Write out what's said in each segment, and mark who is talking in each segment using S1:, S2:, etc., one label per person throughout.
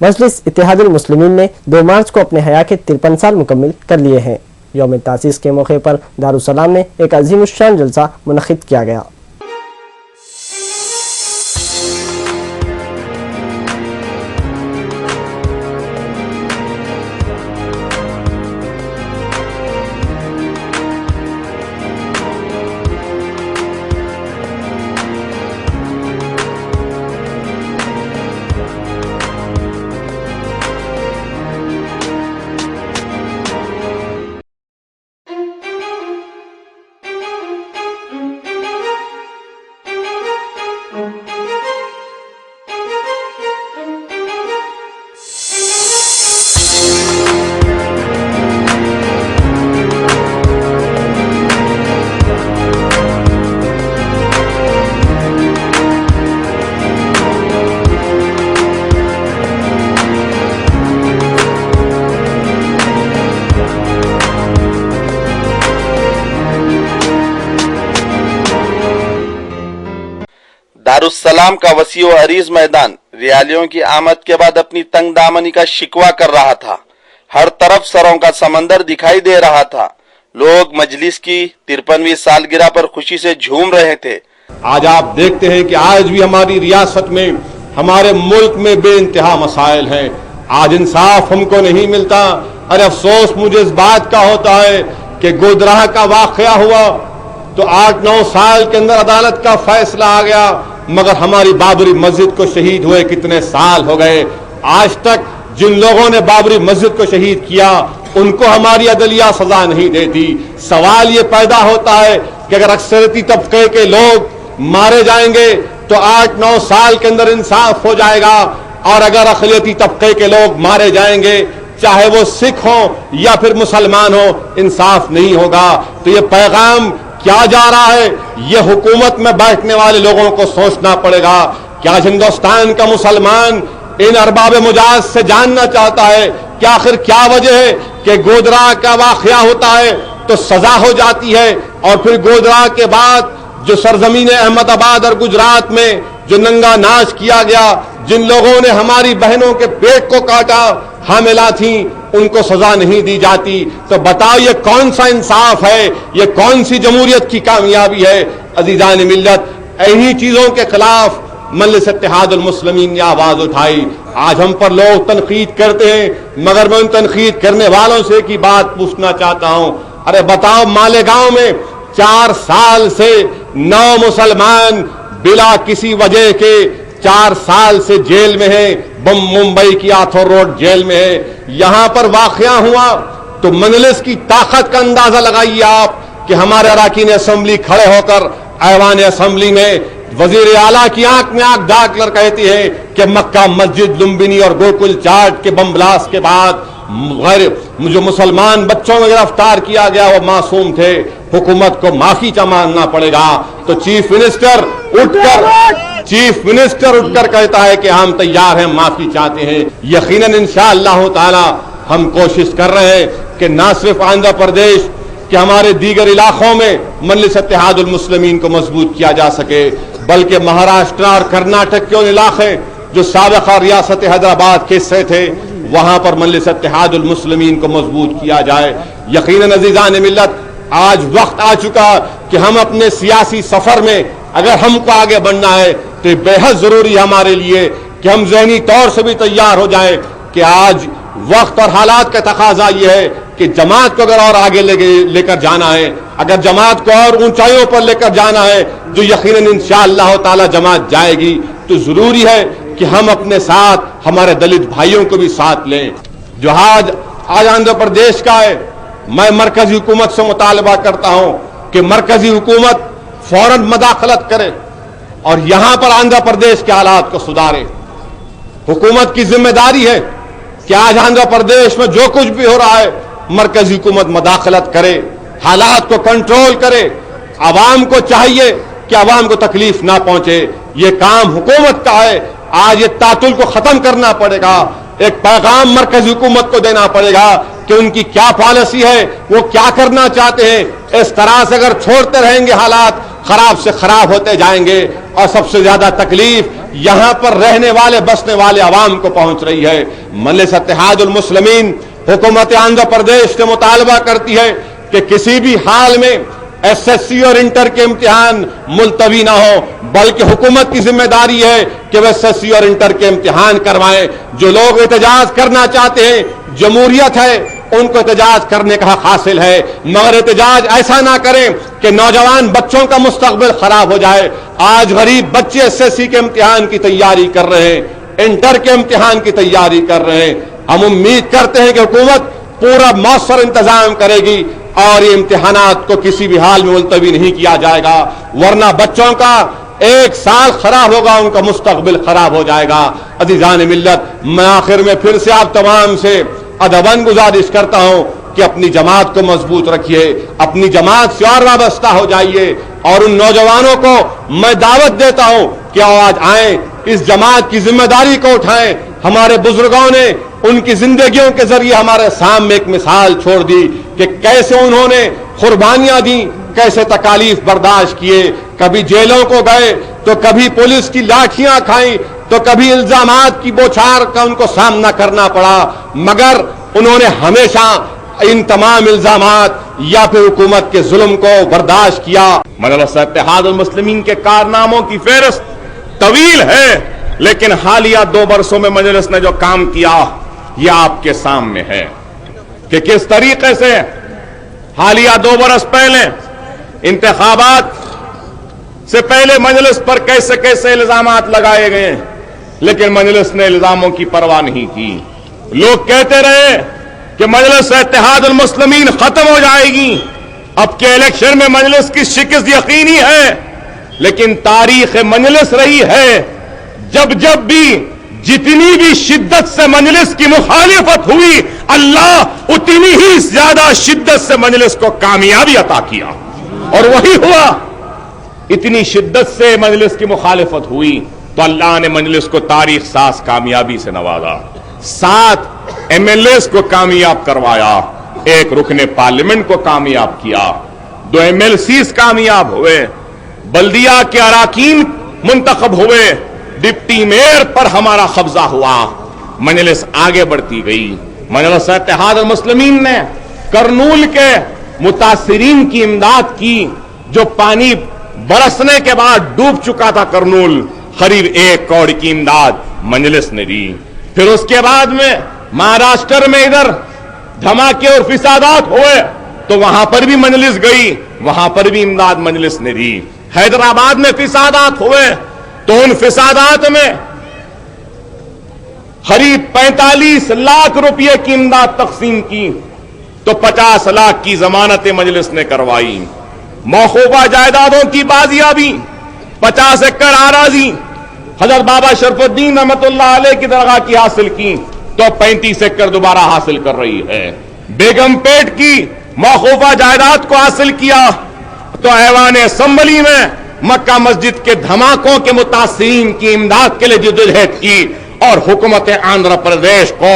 S1: مجلس اتحاد المسلمین نے 2 مارچ کو اپنے حیاء کے 53 سال مکمل کر لیے ہیں۔ یوم تاسیس کے موقع پر دارالسلام میں ایک عظیم الشان جلسہ منعقد کیا گیا۔
S2: دارالسلام کا وسیع و عریض میدان ریالیوں کی آمد کے بعد اپنی تنگ دامنی کا شکوہ کر رہا تھا۔ ہر طرف سروں کا سمندر دکھائی دے رہا تھا۔ لوگ مجلس کی 53ویں سالگرہ پر خوشی سے جھوم رہے تھے۔
S3: آج آپ دیکھتے ہیں کہ آج بھی ہماری ریاست میں، ہمارے ملک میں بے انتہا مسائل ہیں۔ آج انصاف ہم کو نہیں ملتا۔ اور افسوس مجھے اس بات کا ہوتا ہے کہ گودراہ کا واقعہ ہوا تو 8-9 سال کے اندر عدالت کا فیصلہ آ گیا، مگر ہماری بابری مسجد کو شہید ہوئے کتنے سال ہو گئے۔ آج تک جن لوگوں نے بابری مسجد کو شہید کیا ان کو ہماری عدلیہ سزا نہیں دیتی۔ سوال یہ پیدا ہوتا ہے کہ اگر اکثریتی طبقے کے لوگ مارے جائیں گے تو 8-9 سال کے اندر انصاف ہو جائے گا، اور اگر اقلیتی طبقے کے لوگ مارے جائیں گے چاہے وہ سکھ ہوں یا پھر مسلمان ہوں، انصاف نہیں ہوگا۔ تو یہ پیغام کیا جا رہا ہے، یہ حکومت میں بیٹھنے والے لوگوں کو سوچنا پڑے گا کہ آج ہندوستان کا مسلمان ان ارباب مجاز سے جاننا چاہتا ہے کہ آخر کیا وجہ ہے کہ گودرا کا واقعہ ہوتا ہے تو سزا ہو جاتی ہے، اور پھر گودرا کے بعد جو سرزمین احمد آباد اور گجرات میں جو ننگا ناچ کیا گیا، جن لوگوں نے ہماری بہنوں کے پیٹ کو کاٹا، حاملہ تھیں، ان کو سزا نہیں دی جاتی۔ تو بتاؤ یہ کون سا انصاف ہے، یہ کون سی جمہوریت کی کامیابی ہے؟ عزیزان ملت، انہی چیزوں کے خلاف مجلس اتحاد المسلمین نے آواز اٹھائی۔ آج ہم پر لوگ تنقید کرتے ہیں، مگر میں ان تنقید کرنے والوں سے کی بات پوچھنا چاہتا ہوں، ارے بتاؤ مالیگاؤں میں 4 سال سے 9 مسلمان بلا کسی وجہ کے 4 سال سے جیل میں ہیں۔ ممبئی کی آتھور روڈ جیل میں ہے۔ یہاں پر واقعہ ہوا تو مجلس کی طاقت کا اندازہ لگائیے آپ کہ ہمارے اراکین اسمبلی کھڑے ہو کر ایوان اسمبلی میں وزیر اعلیٰ کی آنکھ میں آنکھ ڈال کر کہتی ہے کہ مکہ مسجد، لمبنی اور گوکل چاٹ کے بم بلاسٹ کے بعد جو مسلمان بچوں میں گرفتار کیا گیا وہ معصوم تھے، حکومت کو معافی مانگنا پڑے گا۔ تو چیف منسٹر اٹھ کر کہتا ہے کہ ہم تیار ہیں، معافی چاہتے ہیں۔ یقیناً انشاءاللہ تعالی ہم کوشش کر رہے ہیں کہ نہ صرف آندھرا پردیش کہ ہمارے دیگر علاقوں میں مجلس اتحاد المسلمین کو مضبوط کیا جا سکے، بلکہ مہاراشٹر اور کرناٹک کے ان علاقے جو سابقہ ریاست حیدرآباد کے حصے تھے وہاں پر مجلس اتحاد المسلمین کو مضبوط کیا جائے۔ یقیناً عزیزان ملت، آج وقت آ چکا کہ ہم اپنے سیاسی سفر میں اگر ہم کو آگے بڑھنا ہے تو یہ بے حد ضروری ہے ہمارے لیے کہ ہم ذہنی طور سے بھی تیار ہو جائیں کہ آج وقت اور حالات کا تقاضا یہ ہے کہ جماعت کو اگر اور آگے لے کر جانا ہے، اگر جماعت کو اور اونچائیوں پر لے کر جانا ہے جو یقیناً انشاءاللہ تعالی جماعت جائے گی، تو ضروری ہے کہ ہم اپنے ساتھ ہمارے دلت بھائیوں کو بھی ساتھ لیں۔ جو آج آندھرا پردیش کا ہے، میں مرکزی حکومت سے مطالبہ کرتا ہوں کہ مرکزی حکومت فوراً مداخلت کرے اور یہاں پر آندھرا پردیش کے حالات کو سدھارے۔ حکومت کی ذمہ داری ہے کہ آج آندھرا پردیش میں جو کچھ بھی ہو رہا ہے مرکزی حکومت مداخلت کرے، حالات کو کنٹرول کرے۔ عوام کو چاہیے کہ عوام کو تکلیف نہ پہنچے، یہ کام حکومت کا ہے۔ آج یہ تعطل کو ختم کرنا پڑے گا، ایک پیغام مرکزی حکومت کو دینا پڑے گا کہ ان کی کیا پالیسی ہے، وہ کیا کرنا چاہتے ہیں۔ اس طرح سے اگر چھوڑتے رہیں گے حالات خراب سے خراب ہوتے جائیں گے، اور سب سے زیادہ تکلیف یہاں پر رہنے والے بسنے والے عوام کو پہنچ رہی ہے۔ مجلس اتحاد المسلمین حکومت آندھرا پردیش سے مطالبہ کرتی ہے کہ کسی بھی حال میں ایس ایس سی اور انٹر کے امتحان ملتوی نہ ہو، بلکہ حکومت کی ذمہ داری ہے کہ وہ ایس ایس سی اور انٹر کے امتحان کروائیں۔ جو لوگ احتجاج کرنا چاہتے ہیں، جمہوریت ہے، ان کو احتجاج کرنے کا حق حاصل ہے، مگر احتجاج ایسا نہ کریں کہ نوجوان بچوں کا مستقبل خراب ہو جائے۔ آج غریب بچے ایس ایس سی کے امتحان کی تیاری کر رہے ہیں، انٹر کے امتحان کی تیاری کر رہے ہیں۔ ہم امید کرتے ہیں کہ حکومت پورا مؤثر انتظام کرے گی اور یہ امتحانات کو کسی بھی حال میں ملتوی نہیں کیا جائے گا، ورنہ بچوں کا ایک سال خراب ہوگا، ان کا مستقبل خراب ہو جائے گا۔ عزیزان ملت، میں آخر میں پھر سے آپ تمام سے ادباً گزارش کرتا ہوں کہ اپنی جماعت کو مضبوط رکھیے، اپنی جماعت سے اور وابستہ ہو جائیے، اور ان نوجوانوں کو میں دعوت دیتا ہوں کہ آج آئیں، اس جماعت کی ذمہ داری کو اٹھائیں۔ ہمارے بزرگوں نے ان کی زندگیوں کے ذریعے ہمارے سامنے ایک مثال چھوڑ دی کہ کیسے انہوں نے قربانیاں دیں، کیسے تکالیف برداشت کیے، کبھی جیلوں کو گئے تو کبھی پولیس کی لاٹھیاں کھائیں تو کبھی الزامات کی بوچھار کا ان کو سامنا کرنا پڑا، مگر انہوں نے ہمیشہ ان تمام الزامات یا پھر حکومت کے ظلم کو برداشت کیا۔ مجلس اتحاد المسلمین کے کارناموں کی فہرست طویل ہے، لیکن حالیہ 2 برسوں میں مجلس نے جو کام کیا یہ آپ کے سامنے ہے کہ کس طریقے سے حالیہ 2 برس پہلے انتخابات سے پہلے مجلس پر کیسے کیسے الزامات لگائے گئے، لیکن مجلس نے الزاموں کی پرواہ نہیں کی۔ لوگ کہتے رہے کہ مجلس اتحاد المسلمین ختم ہو جائے گی، اب کے الیکشن میں مجلس کی شکست یقینی ہے، لیکن تاریخ مجلس رہی ہے جب بھی جتنی بھی شدت سے مجلس کی مخالفت ہوئی، اللہ اتنی ہی زیادہ شدت سے مجلس کو کامیابی عطا کیا، اور وہی ہوا۔ اتنی شدت سے مجلس کی مخالفت ہوئی تو اللہ نے مجلس کو تاریخ ساز کامیابی سے نوازا۔ 7 MLAs کو کامیاب کروایا، 1 رکن پارلیمنٹ کو کامیاب کیا، 2 MLCs کامیاب ہوئے، بلدیہ کے اراکین منتخب ہوئے، ڈپٹی میئر پر ہمارا قبضہ ہوا، مجلس آگے بڑھتی گئی۔ مجلس اتحاد المسلمین نے کرنول کے متاثرین کی امداد کی، جو پانی برسنے کے بعد ڈوب چکا تھا کرنول، قریب 1 کروڑ کی امداد مجلس نے دی۔ پھر اس کے بعد میں مہاراشٹر میں ادھر دھماکے اور فسادات ہوئے تو وہاں پر بھی مجلس گئی، وہاں پر بھی امداد مجلس نے دی۔ حیدرآباد میں فسادات ہوئے تو ان فسادات میں قریب 45 لاکھ روپے کی امداد تقسیم کی تو 50 لاکھ کی ضمانت مجلس نے کروائی۔ موقوفہ جائیدادوں کی بازیابی، 50 ایکڑ اراضی حضرت بابا شرف الدین رحمت اللہ علیہ کی درگاہ کی حاصل کی تو 35 ایکڑ دوبارہ حاصل کر رہی ہے۔ بیگم پیٹ کی موقوفہ جائیداد کو حاصل کیا تو ایوان اسمبلی میں مکہ مسجد کے دھماکوں کے متاثرین کی امداد کے لیے جدوجہد کی، اور حکومت آندھرا پردیش کو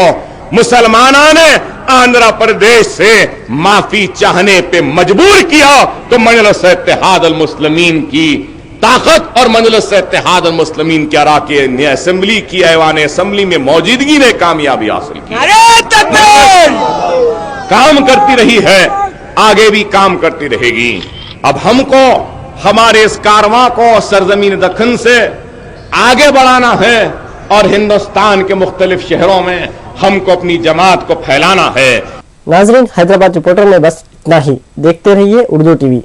S3: مسلمانوں نے آندھرا پردیش سے معافی چاہنے پہ مجبور کیا، تو مجلس اتحاد المسلمین کی طاقت اور مجلس اتحاد المسلمین کے اراکین اسمبلی کی ایوان اسمبلی میں موجودگی نے کامیابی حاصل کی۔ کام کرتی رہی ہے، آگے بھی کام کرتی رہے گی۔ اب ہم کو ہمارے اس کارواں کو سرزمین دکن سے آگے بڑھانا ہے، اور ہندوستان کے مختلف شہروں میں ہم کو اپنی جماعت کو پھیلانا ہے۔
S1: ناظرین، حیدرآباد رپورٹر میں بس اتنا ہی۔ دیکھتے رہیے اردو ٹی وی۔